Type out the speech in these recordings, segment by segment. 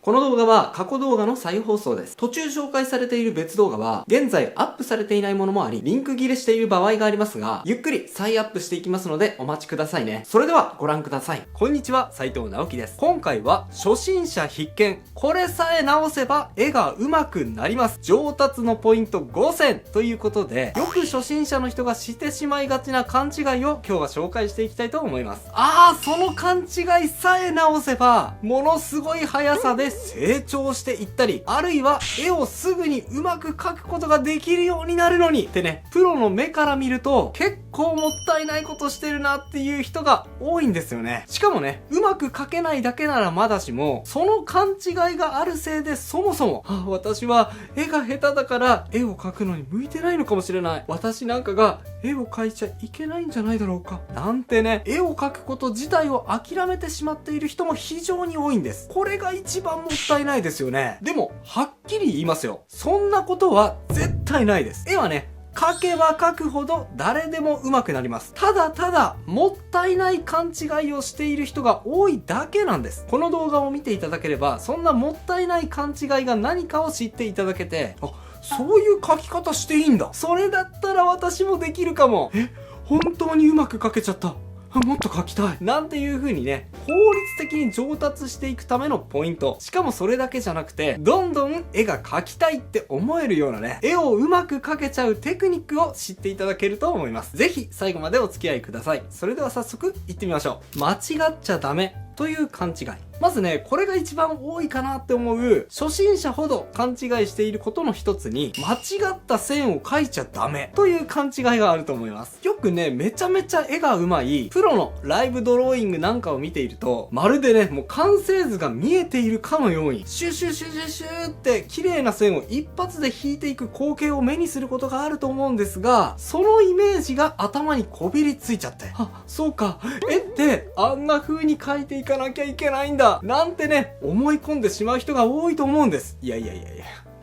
この動画は過去動画の再放送です。途中紹介されている別動画は、現在アップされていないものもあり、リンク切れしている場合がありますが、ゆっくり再アップしていきますのでお待ちくださいね。それではご覧ください。こんにちは、斉藤直樹です。今回は初心者必見。これさえ直せば絵が上手くなります。上達のポイント5選ということで、よく初心者の人がしてしまいがちな勘違いを今日は紹介していきたいと思います。その勘違いさえ直せば、ものすごい速さで成長していったり、あるいは絵をすぐにうまく描くことができるようになるのにってね、プロの目から見ると結構もったいないことしてるなっていう人が多いんですよね。しかもね、うまく描けないだけならまだしも、その勘違いがあるせいでそもそも、私は絵が下手だから絵を描くのに向いてないのかもしれない。私なんかが絵を描いちゃいけないんじゃないだろうか。なんてね、絵を描くこと自体を諦めてしまっている人も非常に多いんです。これが一番もったいないですよね。でも、はっきり言いますよ。そんなことは絶対ないです。絵はね、描けば描くほど誰でも上手くなります。ただただ、もったいない勘違いをしている人が多いだけなんです。この動画を見ていただければ、そんなもったいない勘違いが何かを知っていただけて、そういう描き方していいんだ。それだったら私もできるかも。本当にうまく描けちゃった。もっと描きたい。なんていう風にね、効率的に上達していくためのポイント。しかもそれだけじゃなくて、どんどん絵が描きたいって思えるようなね、絵をうまく描けちゃうテクニックを知っていただけると思います。ぜひ最後までお付き合いください。それでは早速行ってみましょう。間違っちゃダメという勘違い。まずね、これが一番多いかなって思う、初心者ほど勘違いしていることの一つに、間違った線を描いちゃダメという勘違いがあると思います。よくね、めちゃめちゃ絵が上手い、プロのライブドローイングなんかを見ていると、まるでね、もう完成図が見えているかのように、シュシュシュシュシュって綺麗な線を一発で引いていく光景を目にすることがあると思うんですが、そのイメージが頭にこびりついちゃって、そうか、絵ってあんな風に描いていかなきゃいけないんだなんてね、思い込んでしまう人が多いと思うんです。いや。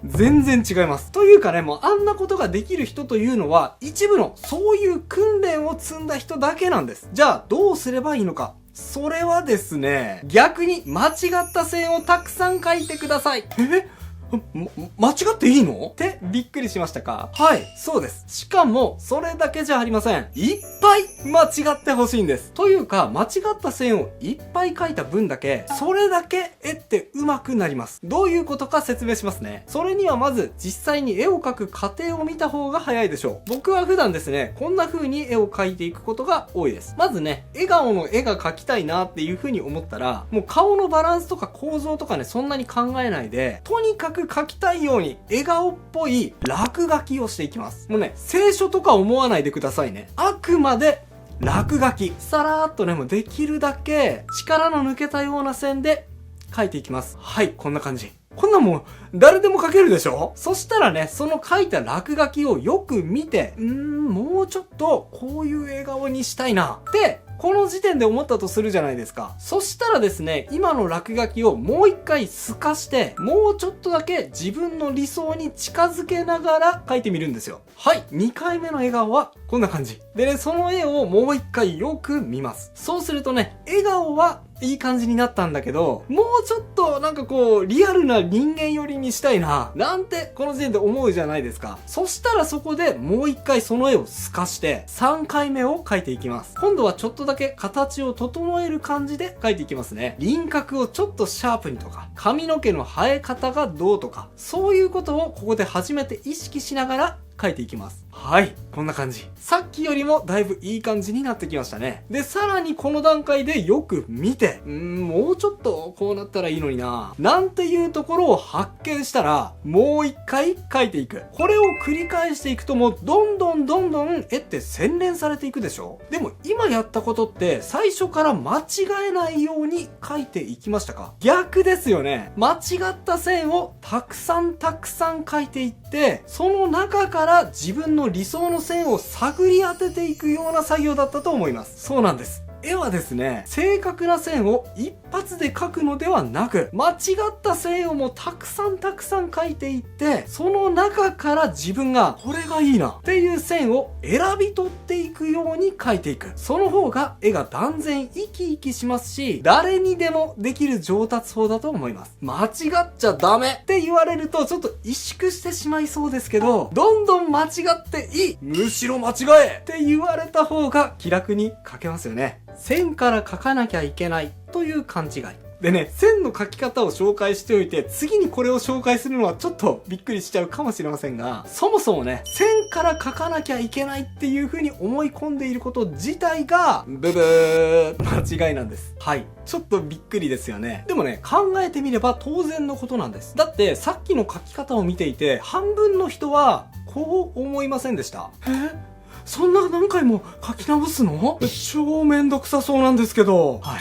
全然違います。というかね、もうあんなことができる人というのは、一部のそういう訓練を積んだ人だけなんです。じゃあ、どうすればいいのか。それはですね、逆に間違った線をたくさん描いてください。間違っていいのってびっくりしましたか？はい、そうです。しかも、それだけじゃありません。いっぱい間違ってほしいんです。というか、間違った線をいっぱい描いた分だけ、それだけ絵って上手くなります。どういうことか説明しますね。それにはまず、実際に絵を描く過程を見た方が早いでしょう。僕は普段ですね、こんな風に絵を描いていくことが多いです。まずね、笑顔の絵が描きたいなっていう風に思ったら、もう顔のバランスとか構造とかね、そんなに考えないで、とにかく描きたいように笑顔っぽい落書きをしていきます。もうね、清書とか思わないでくださいね。あくまで落書き。さらーっとね、もうできるだけ力の抜けたような線で描いていきます。はい、こんな感じ。こんなもん誰でも描けるでしょ？そしたらね、その描いた落書きをよく見て、もうちょっとこういう笑顔にしたいなってこの時点で思ったとするじゃないですか。そしたらですね、今の落書きをもう一回透かして、もうちょっとだけ自分の理想に近づけながら描いてみるんですよ。はい、2回目の笑顔はこんな感じ。でね、その絵をもう一回よく見ます。そうするとね、笑顔はいい感じになったんだけど、もうちょっとなんかこう、リアルな人間寄りにしたいな、なんてこの時点で思うじゃないですか。そしたらそこでもう一回その絵を透かして、3回目を描いていきます。今度はちょっとだけ形を整える感じで描いていきますね。輪郭をちょっとシャープにとか、髪の毛の生え方がどうとか、そういうことをここで初めて意識しながら描いていきます。はい、こんな感じ。さっきよりもだいぶいい感じになってきましたね。で、さらにこの段階でよく見て、もうちょっとこうなったらいいのにな、なんていうところを発見したら、もう一回描いていく。これを繰り返していくともうどんどん絵って洗練されていくでしょ？でも今やったことって最初から間違えないように描いていきましたか？逆ですよね。間違った線をたくさん描いていって、その中から自分の理想の線を探り当てていくような作業だったと思います。そうなんです。絵はですね、正確な線をいっ発で描くのではなく、間違った線をもうたくさん描いていって、その中から自分がこれがいいなっていう線を選び取っていくように描いていく。その方が絵が断然生き生きしますし、誰にでもできる上達法だと思います。間違っちゃダメって言われるとちょっと萎縮してしまいそうですけど、どんどん間違っていい、むしろ間違えって言われた方が気楽に描けますよね。線から描かなきゃいけないという勘違い。でね、線の描き方を紹介しておいて、次にこれを紹介するのはちょっとびっくりしちゃうかもしれませんが、そもそもね、線から描かなきゃいけないっていう風に思い込んでいること自体が、ブブー、間違いなんです。はい。ちょっとびっくりですよね。でもね、考えてみれば当然のことなんです。だって、さっきの描き方を見ていて、半分の人は、こう思いませんでした？そんな何回も書き直すの？超めんどくさそうなんですけど。はい。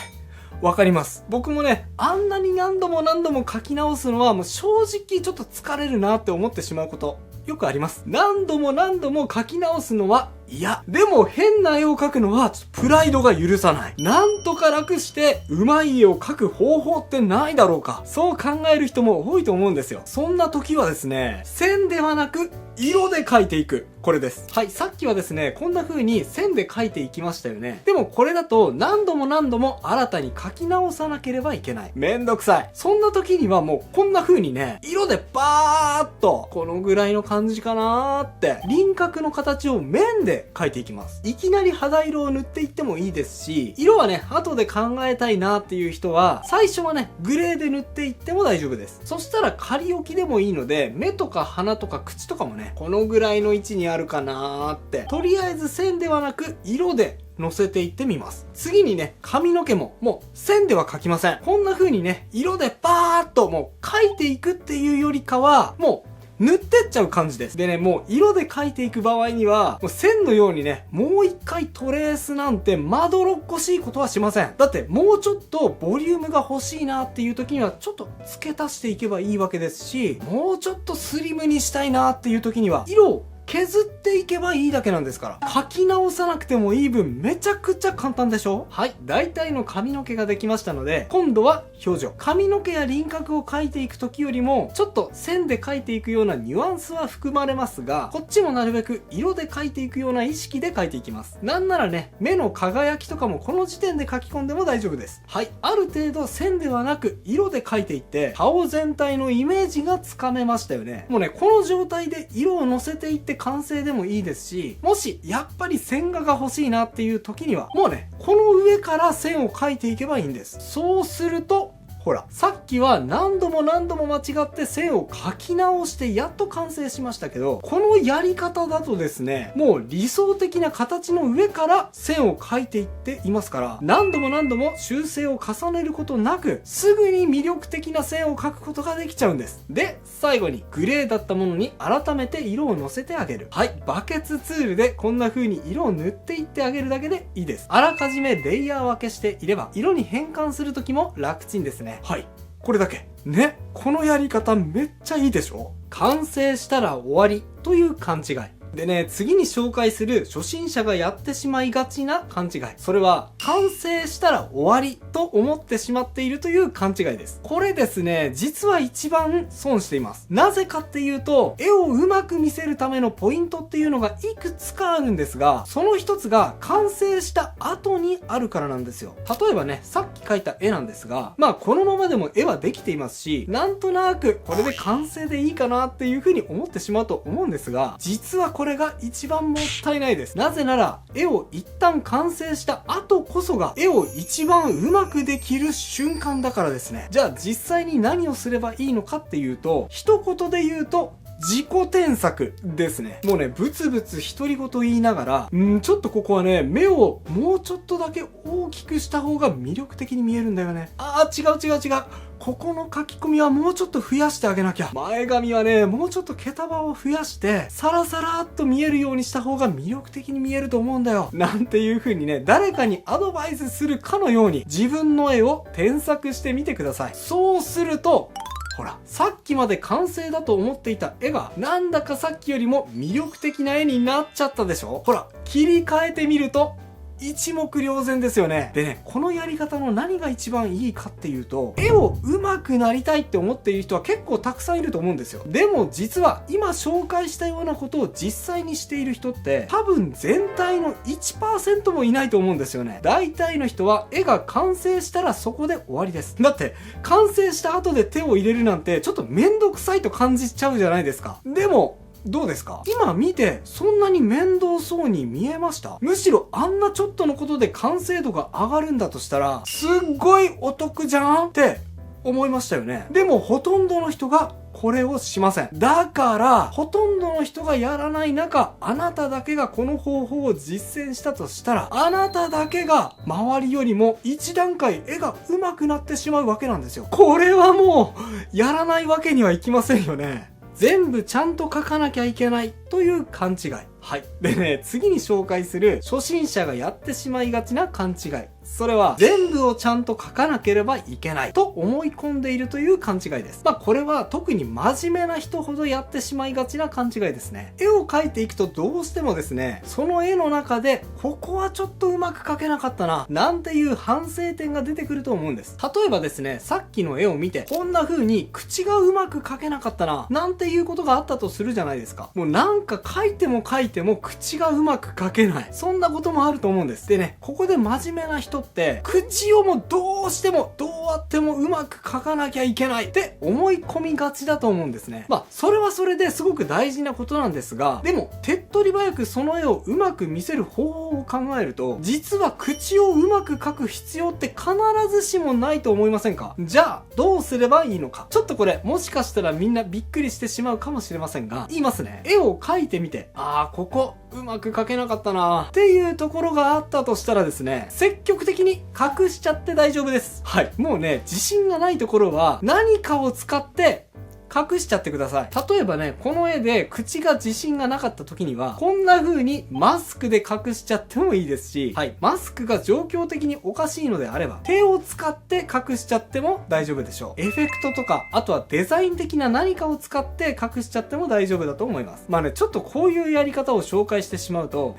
わかります。僕もね、あんなに何度も書き直すのはもう正直ちょっと疲れるなって思ってしまうこと、よくあります。何度も書き直すのは嫌。でも変な絵を描くのはプライドが許さない。なんとか楽してうまい絵を描く方法ってないだろうか。そう考える人も多いと思うんですよ。そんな時はですね、線ではなく色で描いていく。これです。はい、さっきはですね、こんな風に線で描いていきましたよね。でもこれだと何度も新たに描き直さなければいけない。めんどくさい。そんな時にはもうこんな風にね、色でバーっと、このぐらいの感じかなーって、輪郭の形を面で描いていきます。いきなり肌色を塗っていってもいいですし、色はね、後で考えたいなっていう人は、最初はね、グレーで塗っていっても大丈夫です。そしたら仮置きでもいいので、目とか鼻とか口とかもね、このぐらいの位置にあるかなーって、とりあえず線ではなく色で乗せていってみます。次にね、髪の毛ももう線では描きません。こんな風にね、色でパーッともう描いていくっていうよりかは、もう塗ってっちゃう感じです。でね、もう色で描いていく場合には、もう線のようにね、もう一回トレースなんてまどろっこしいことはしません。だってもうちょっとボリュームが欲しいなっていう時にはちょっと付け足していけばいいわけですし、もうちょっとスリムにしたいなっていう時には色を削っていけばいいだけなんですから。書き直さなくてもいい分めちゃくちゃ簡単でしょ？はい。大体の髪の毛ができましたので、今度は表情。髪の毛や輪郭を描いていく時よりも、ちょっと線で描いていくようなニュアンスは含まれますが、こっちもなるべく色で描いていくような意識で描いていきます。なんならね、目の輝きとかもこの時点で書き込んでも大丈夫です。はい。ある程度線ではなく色で描いていって、顔全体のイメージがつかめましたよね。もうね、この状態で色を乗せていって完成でもいいですし、もしやっぱり線画が欲しいなっていう時には、もうね、この上から線を描いていけばいいんです。そうすると、ほら、さっきは何度も間違って線を描き直してやっと完成しましたけど、このやり方だとですね、もう理想的な形の上から線を描いていっていますから、何度も修正を重ねることなく、すぐに魅力的な線を描くことができちゃうんです。で、最後にグレーだったものに改めて色をのせてあげる。はい、バケツツールでこんな風に色を塗っていってあげるだけでいいです。あらかじめレイヤー分けしていれば、色に変換する時も楽ちんですね。はい。これだけ。ね。このやり方めっちゃいいでしょ？完成したら終わりという勘違い。でね、次に紹介する初心者がやってしまいがちな勘違い。それは、完成したら終わりと思ってしまっているという勘違いです。これですね、実は一番損しています。なぜかっていうと、絵をうまく見せるためのポイントっていうのがいくつかあるんですが、その一つが完成した後にあるからなんですよ。例えばね、さっき描いた絵なんですが、まあこのままでも絵はできていますし、なんとなくこれで完成でいいかなっていう風に思ってしまうと思うんですが、実はこれが一番もったいないです。なぜなら、絵を一旦完成した後こそが、絵を一番うまくできる瞬間だからですね。じゃあ実際に何をすればいいのかっていうと、一言で言うと、自己添削ですね。もうね、ブツブツ独り言言いながら、ちょっとここはね、目をもうちょっとだけ大きくした方が魅力的に見えるんだよね。違う。ここの書き込みはもうちょっと増やしてあげなきゃ。前髪はね、もうちょっと毛束を増やして、サラサラっと見えるようにした方が魅力的に見えると思うんだよ。なんていう風にね、誰かにアドバイスするかのように、自分の絵を添削してみてください。そうすると、ほら、さっきまで完成だと思っていた絵が、なんだかさっきよりも魅力的な絵になっちゃったでしょ？ほら、切り替えてみると、一目瞭然ですよね。でね、このやり方の何が一番いいかっていうと、絵を上手くなりたいって思っている人は結構たくさんいると思うんですよ。でも実は今紹介したようなことを実際にしている人って多分全体の 1% もいないと思うんですよね。大体の人は絵が完成したらそこで終わりです。だって完成した後で手を入れるなんてちょっとめんどくさいと感じちゃうじゃないですか。でもどうですか？今見てそんなに面倒そうに見えました？むしろあんなちょっとのことで完成度が上がるんだとしたらすっごいお得じゃんって思いましたよね。でもほとんどの人がこれをしません。だからほとんどの人がやらない中、あなただけがこの方法を実践したとしたら、あなただけが周りよりも一段階絵が上手くなってしまうわけなんですよ。これはもうやらないわけにはいきませんよね。全部ちゃんと書かなきゃいけないという勘違い。はい。でね、次に紹介する初心者がやってしまいがちな勘違い。それは全部をちゃんと書かなければいけないと思い込んでいるという勘違いです。これは特に真面目な人ほどやってしまいがちな勘違いですね。絵を描いていくとどうしてもですね、その絵の中でここはちょっとうまく描けなかったな、なんていう反省点が出てくると思うんです。例えばですね、さっきの絵を見てこんな風に口がうまく描けなかったな、なんていうことがあったとするじゃないですか。もうなんか描いても描いても口がうまく描けない。そんなこともあると思うんです。でね、ここで真面目な人って口をもうどうしてもどうあってもうまく描かなきゃいけないって思い込みがちだと思うんですね。それはそれですごく大事なことなんですが、でも手っ取り早くその絵をうまく見せる方法を考えると、実は口をうまく描く必要って必ずしもないと思いませんか？じゃあどうすればいいのか。ちょっとこれもしかしたらみんなびっくりしてしまうかもしれませんが、言いますね。絵を描いてみて、ここうまく描けなかったなっていうところがあったとしたらですね、積極的に隠しちゃって大丈夫です。はい。もうね、自信がないところは何かを使って隠しちゃってください。例えばね、この絵で口が自信がなかった時には、こんな風にマスクで隠しちゃってもいいですし、はい。マスクが状況的におかしいのであれば、手を使って隠しちゃっても大丈夫でしょう。エフェクトとか、あとはデザイン的な何かを使って隠しちゃっても大丈夫だと思います。ちょっとこういうやり方を紹介してしまうと、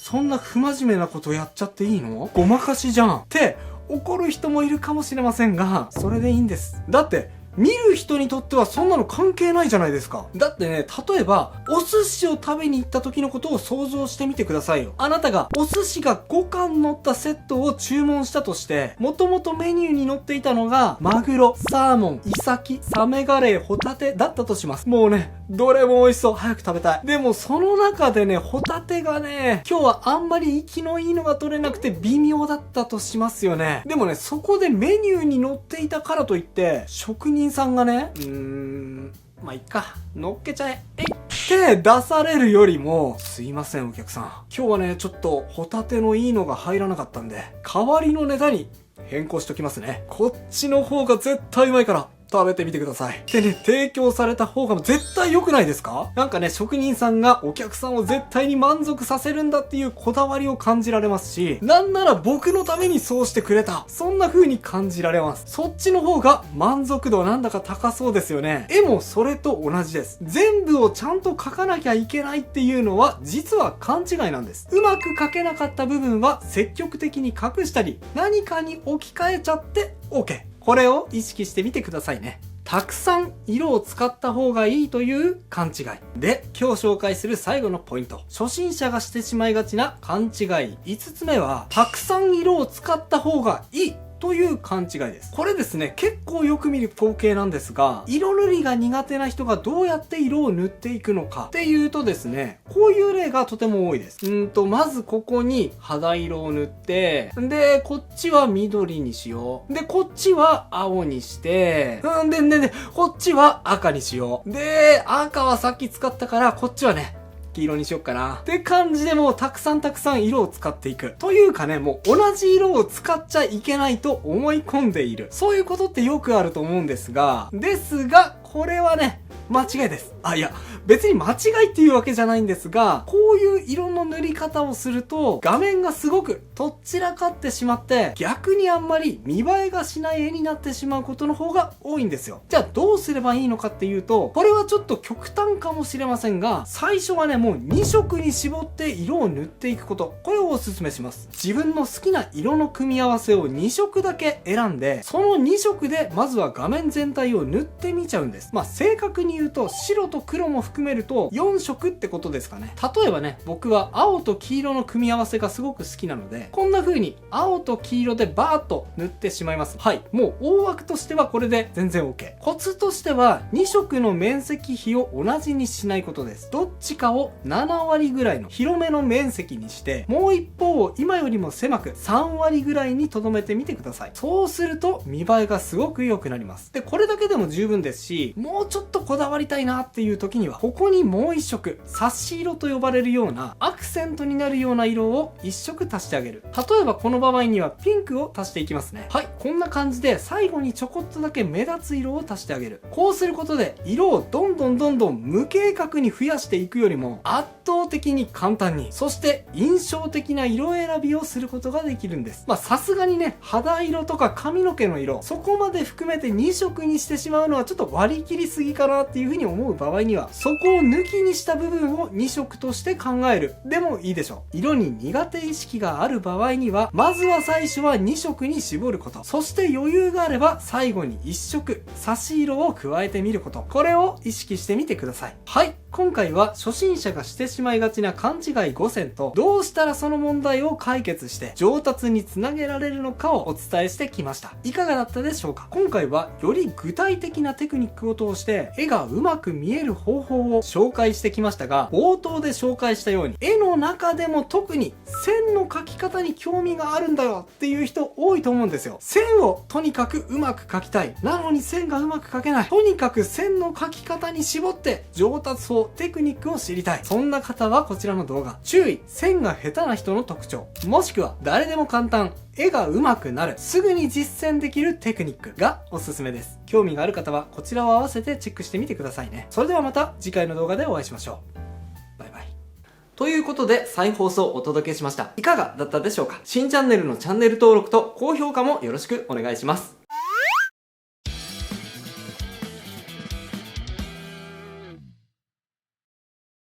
そんな不真面目なことやっちゃっていいの？ごまかしじゃんって怒る人もいるかもしれませんが、それでいいんです。だって見る人にとってはそんなの関係ないじゃないですか。だってね、例えばお寿司を食べに行った時のことを想像してみてくださいよ。あなたがお寿司が5貫乗ったセットを注文したとして、もともとメニューに載っていたのがマグロ、サーモン、イサキ、サメガレー、ホタテだったとします。もうね、どれも美味しそう。早く食べたい。でもその中でね、ホタテがね、今日はあんまり生きのいいのが取れなくて微妙だったとしますよね。でもね、そこでメニューに載っていたからといって、職人さんがね、いっか、乗っけちゃえ、って出されるよりも、すいませんお客さん。今日はね、ちょっとホタテのいいのが入らなかったんで、代わりのネタに変更しときますね。こっちの方が絶対うまいから、食べてみてください。でね、提供された方が絶対良くないですか？なんかね、職人さんがお客さんを絶対に満足させるんだっていうこだわりを感じられますし、なんなら僕のためにそうしてくれた。そんな風に感じられます。そっちの方が満足度なんだか高そうですよね。絵もそれと同じです。全部をちゃんと描かなきゃいけないっていうのは実は勘違いなんです。うまく描けなかった部分は積極的に隠したり、何かに置き換えちゃって OK。これを意識してみてくださいね。たくさん色を使った方がいいという勘違い。で、今日紹介する最後のポイント。初心者がしてしまいがちな勘違い5つ目は、たくさん色を使った方がいいという勘違いです。これですね、結構よく見る光景なんですが、色塗りが苦手な人がどうやって色を塗っていくのかっていうとですね、こういう例がとても多いです。まずここに肌色を塗って、で、こっちは緑にしよう。で、こっちは青にして、で、こっちは赤にしよう。で、赤はさっき使ったから、こっちはね、黄色にしよっかなって感じでもうたくさん色を使っていく。というかね、もう同じ色を使っちゃいけないと思い込んでいる。そういうことってよくあると思うんですが、これはね、間違いです。別に間違いっていうわけじゃないんですが、こういう色の塗り方をすると、画面がすごくとっちらかってしまって、逆にあんまり見栄えがしない絵になってしまうことの方が多いんですよ。じゃあどうすればいいのかっていうと、これはちょっと極端かもしれませんが、最初はね、もう2色に絞って色を塗っていくこと。これをお勧めします。自分の好きな色の組み合わせを2色だけ選んで、その2色でまずは画面全体を塗ってみちゃうんです。正確に言うと白と黒も含めると4色ってことですかね。例えばね、僕は青と黄色の組み合わせがすごく好きなので、こんな風に青と黄色でバーッと塗ってしまいます。はい。もう大枠としてはこれで全然 OK。コツとしては2色の面積比を同じにしないことです。どっちかを7割ぐらいの広めの面積にして、もう一方を今よりも狭く3割ぐらいに留めてみてください。そうすると見栄えがすごく良くなります。で、これだけでも十分ですし、もうちょっとこだわりたいなっていう時には、ここにもう一色、差し色と呼ばれるようなアクセントになるような色を一色足してあげる。例えばこの場合にはピンクを足していきますね。はい、こんな感じで最後にちょこっとだけ目立つ色を足してあげる。こうすることで色をどんどん無計画に増やしていくよりも圧倒的に簡単に、そして印象的な色選びをすることができるんです。さすがにね、肌色とか髪の毛の色、そこまで含めて2色にしてしまうのはちょっと割り切りすぎかなっていう風に思う場合には、そこを抜きにした部分を2色として考えるでもいいでしょう。色に苦手意識がある場合には、まずは最初は2色に絞ること、そして余裕があれば最後に1色差し色を加えてみること、これを意識してみてください。はい、今回は初心者がしてしまいがちな勘違い5選と、どうしたらその問題を解決して上達につなげられるのかをお伝えしてきました。いかがだったでしょうか。今回はより具体的なテクニックを通して絵がうまく見える方法を紹介してきましたが、冒頭で紹介したように絵の中でも特に線の描き方に興味があるんだよっていう人多いと思うんですよ。線をとにかくうまく描きたい。なのに線がうまく描けない。とにかく線の描き方に絞って上達法、テクニックを知りたい。そんな方はこちらの動画。注意、線が下手な人の特徴。もしくは誰でも簡単、絵が上手くなる、すぐに実践できるテクニックがおすすめです。興味がある方はこちらを合わせてチェックしてみてくださいね。それではまた次回の動画でお会いしましょう。バイバイ。ということで再放送をお届けしました。いかがだったでしょうか。新チャンネルのチャンネル登録と高評価もよろしくお願いします。